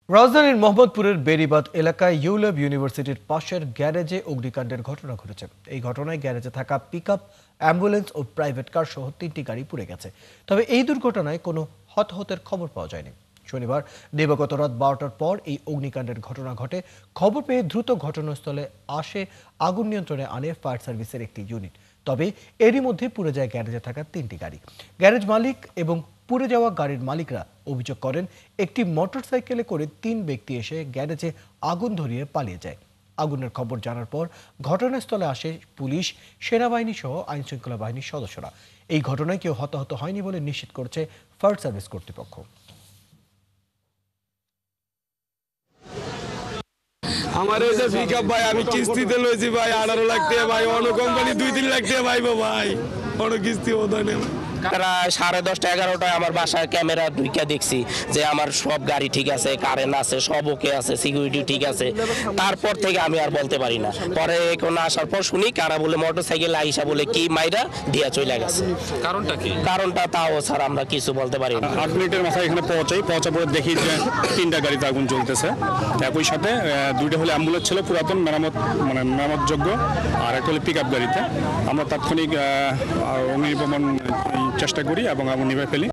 রাজধানীর মোহাম্মদপুরের বেড়িবাঁধ এলাকায় ইউলেব ইউনিভার্সিটির পাশের গ্যারেজে অগ্নিকাণ্ডের ঘটনা ঘটেছে। এই ঘটনায় গ্যারেজে থাকা পিকআপ, অ্যাম্বুলেন্স ও প্রাইভেট কার সহ 3টি গাড়ি পুড়ে গেছে। তবে এই দুর্ঘটনায় কোনো হতাহতের খবর পাওয়া যায়নি। শনিবার দিবাগত রাত 12টার পর এই অগ্নিকাণ্ডের ঘটনা ঘটে। খবর পেয়ে দ্রুত ঘটনাস্থলে আসে আগুন নিয়ন্ত্রণে আনে ফায়ার সার্ভিসের একটি ইউনিট। তবে এরই মধ্যে পুড়ে যায় গ্যারেজে থাকা 3টি গাড়ি। গ্যারেজ মালিক এবং পুড়ে যাওয়া গাড়ির মালিকরা অভিযোগ করেন, একটি মোটরসাইকেলে করে 3 ব্যক্তি এসে গ্যারেজে আগুন ধরিয়ে পালিয়ে যায়। আগুনের খবর জানার পর ঘটনাস্থলে আসে পুলিশ, সেনাবাহিনী সহ আইনশৃঙ্খলা বাহিনীর সদস্যরা। এই ঘটনায় কেউ হতাহত হয়নি বলে নিশ্চিত করেছে ফায়ার সার্ভিস কর্তৃপক্ষ। আমার এই যে পিকআপ ভাই, আমি কিস্তিতে লইছি ভাই 18 লাখ টাকা ভাই, অন্য কোম্পানি 2-3 লাখ টাকা পাইবো ভাই, অন্য কিস্তি ওটা নেই। প্রায় 10:30 11টায় আমার বাসায় ক্যামেরা ঢুকে দেখছি যে আমার সব গাড়ি ঠিক আছে, কারেন্ট আছে, সব ওকে আছে, সিকিউরিটি ঠিক আছে। তারপর থেকে আমি আর বলতে পারি না। পরে কোনো আসার পর শুনি কারা বলে মোটরসাইকেল আইসা বলে কি মাইরা দিয়া চলে গেছে। কারণটা কি? কারণটা তাও স্যার আমরা কিছু বলতে পারি না। 8 মিনিটের মাথায় এখানে পৌঁছা পরে দেখি যে 3টা গাড়িতে আগুন চলতেছে। একই সাথে 2টা হলে অ্যাম্বুলেন্স ছিল পুরাতন মেরামতযোগ্য, আর একটা হলে পিকআপ গাড়িতে। আমরা তাৎক্ষণিক অগ্নি নির্বাপন চেষ্টা করি এবং আগুন নিভে ফেলি।